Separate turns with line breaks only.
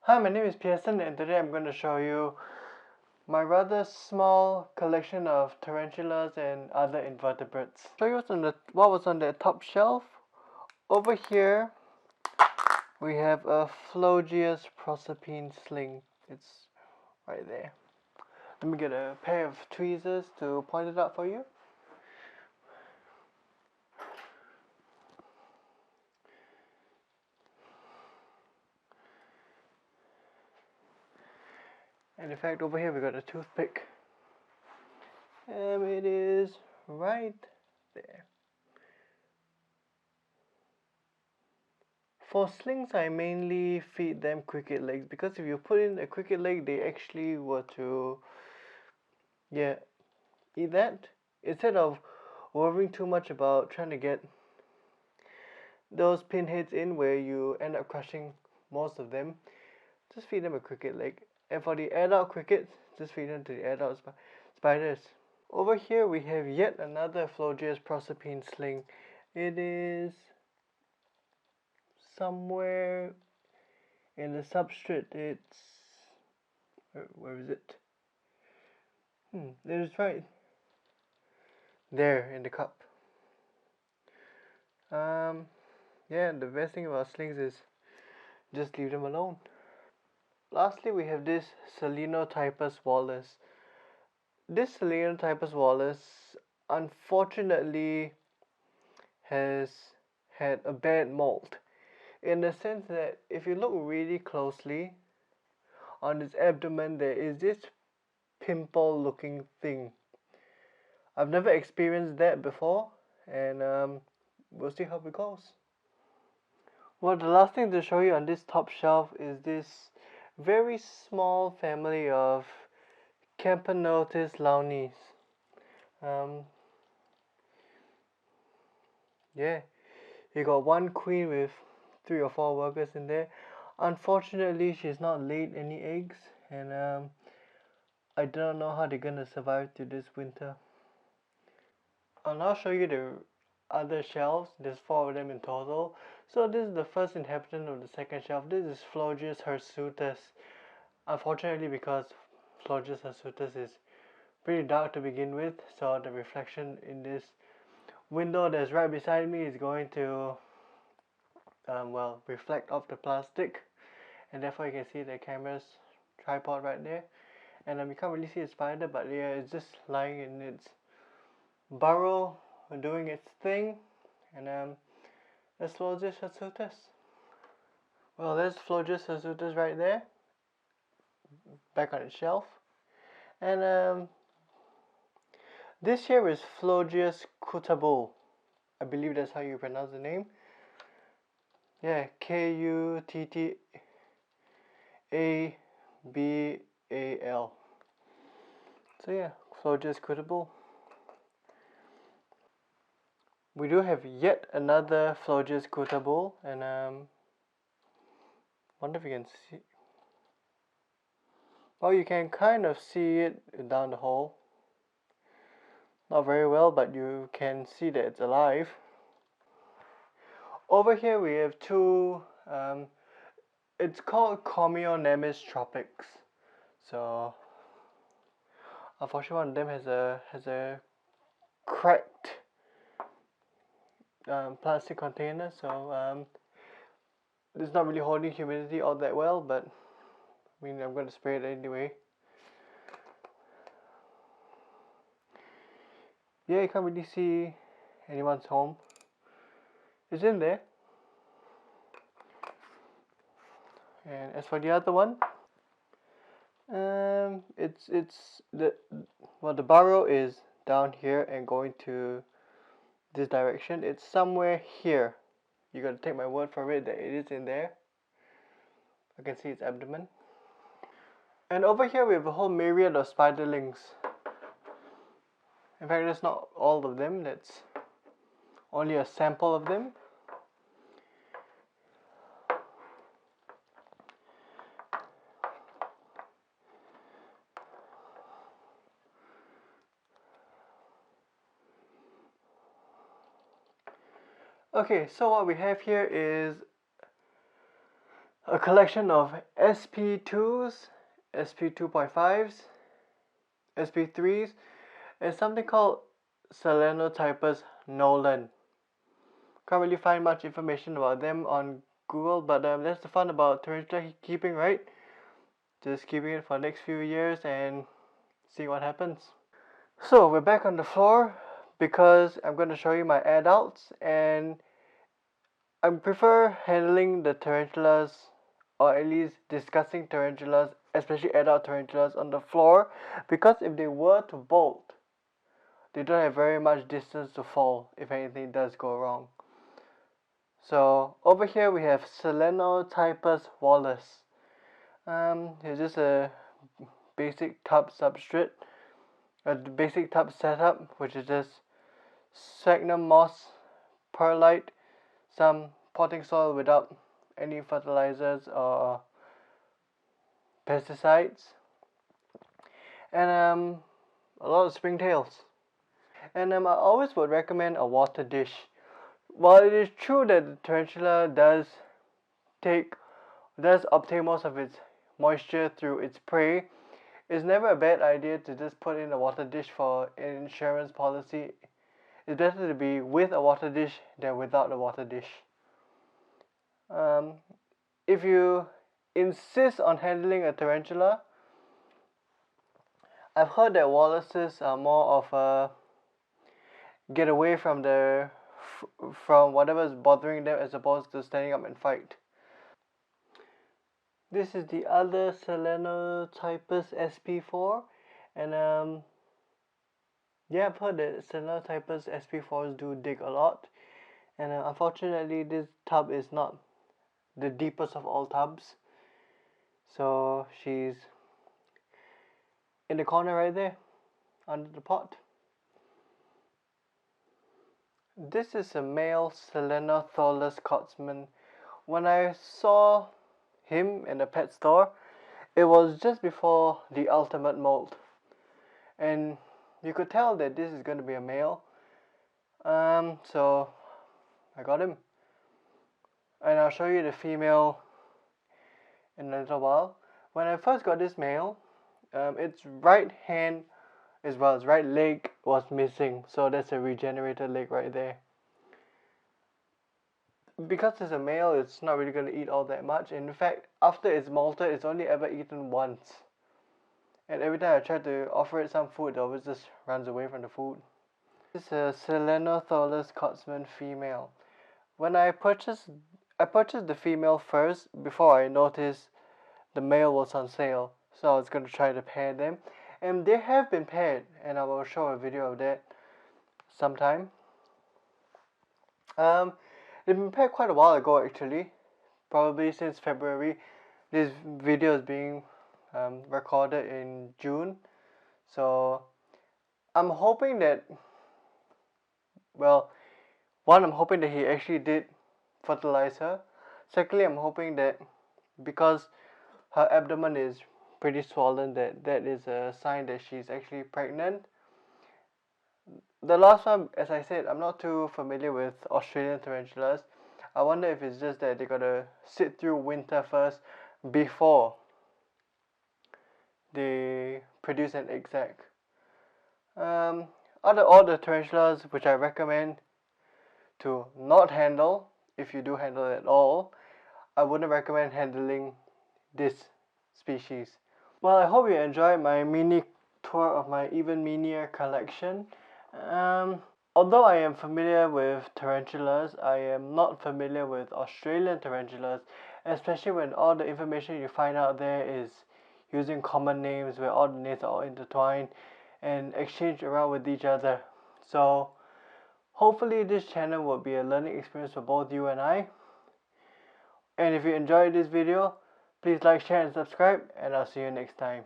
Hi, my name is Pearson and today I'm going to show you my rather small collection of tarantulas and other invertebrates. Show you what was on the top shelf. Over here we have a Phlogius proserpine sling. It's right there. Let me get a pair of tweezers to point it out for you. And in fact, over here we got a toothpick. And it is right there. For slings, I mainly feed them cricket legs because if you put in a cricket leg, they actually were to, eat that. Instead of worrying too much about trying to get those pinheads in where you end up crushing most of them, just feed them a cricket leg. And for the adult crickets, just feed them to the adult spiders. Over here we have yet another Phlogius proserpine sling. It is somewhere in the substrate. It's where is it? It is right there in the cup. Yeah, the best thing about slings is just leave them alone. Lastly, we have this Selenotypus wallace. This Selenotypus wallace unfortunately has had a bad molt, in the sense that if you look really closely on its abdomen, there is this pimple looking thing. I've never experienced that before, and we'll see how it goes. Well, the last thing to show you on this top shelf is this very small family of Camponotus launis. Yeah, you got one queen with 3 or 4 workers in there. Unfortunately, she's not laid any eggs, and I don't know how they're gonna survive through this winter. I'll now show you the other shelves. There's 4 of them in total. So this is the first inhabitant of the second shelf. This is Phlogius hirsutus. Unfortunately, because Phlogius hirsutus is pretty dark to begin with, so the reflection in this window that's right beside me is going to reflect off the plastic, and therefore you can see the camera's tripod right there. And you can't really see a spider, but yeah, it's just lying in its burrow doing its thing. And that's Phlogius hirsutus. Well, there's Phlogius hirsutus right there, back on its shelf. And this here is Phlogius kutabul. I believe that's how you pronounce the name. Yeah, Kutabal. So yeah, Phlogius kutabul. We do have yet another Phlogius kutabul, and wonder if you can see. Well, you can kind of see it down the hole. Not very well, but you can see that it's alive. Over here we have 2, it's called Comionemis tropics. So unfortunately one of them has a cracked plastic container, so it's not really holding humidity all that well, but I mean, I'm going to spray it anyway. Yeah, you can't really see anyone's home. It's in there. And as for the other one, the burrow is down here and going to this direction. It's somewhere here. You gotta take my word for it that it is in there. I can see its abdomen. And over here we have a whole myriad of spiderlings. In fact, that's not all of them, that's only a sample of them. Okay, so what we have here is a collection of SP2s, SP2.5s, SP3s, and something called Selenotypus nolan. Can't really find much information about them on Google, but that's the fun about tarantula keeping, right? Just keeping it for the next few years and seeing what happens. So we're back on the floor because I'm going to show you my adults, and I prefer handling the tarantulas, or at least discussing tarantulas, especially adult tarantulas, on the floor, because if they were to bolt, they don't have very much distance to fall if anything does go wrong. So over here we have Selenotypus wallace. It's just a basic tub substrate, a basic tub setup, which is just sphagnum moss, perlite, some potting soil without any fertilizers or pesticides, and a lot of springtails. And I always would recommend a water dish. While it is true that the tarantula does obtain most of its moisture through its prey, it's never a bad idea to just put in a water dish for an insurance policy. It's better to be with a water dish than without a water dish. If you insist on handling a tarantula, I've heard that wallaces are more of a get away from whatever's bothering them as opposed to standing up and fight. This is the other Selenotypus SP4, and yeah, I've heard that Selenotypus SP4s do dig a lot, and unfortunately this tub is not the deepest of all tubs, so she's in the corner right there under the pot. This is a male Selenotholus scotsman. When I saw him in the pet store, it was just before the ultimate molt, and you could tell that this is going to be a male. So I got him, and I'll show you the female in a little while. When I first got this male, its right hand as well as right leg was missing, so that's a regenerated leg right there. Because it's a male, it's not really going to eat all that much. In fact, after it's molted, it's only ever eaten once, and every time I try to offer it some food, it always just runs away from the food. This is a Selenotholus scotsman female. When I purchased the female first before I noticed the male was on sale, so I was going to try to pair them, and they have been paired, and I will show a video of that sometime. They've been paired quite a while ago actually, probably since February. This video is being recorded in June, so I'm hoping that, well, one, I'm hoping that he actually did fertilize her. Secondly, I'm hoping that because her abdomen is pretty swollen, that is a sign that she's actually pregnant. The last one, as I said, I'm not too familiar with Australian tarantulas. I wonder if it's just that they gotta sit through winter first before they produce an egg sac. All the tarantulas which I recommend to not handle, if you do handle it at all, I wouldn't recommend handling this species. Well, I hope you enjoyed my mini tour of my even minier collection. Although I am familiar with tarantulas, I am not familiar with Australian tarantulas, especially when all the information you find out there is using common names where all the names are all intertwined and exchanged around with each other. So hopefully this channel will be a learning experience for both you and I. And if you enjoyed this video, please like, share and subscribe, and I'll see you next time.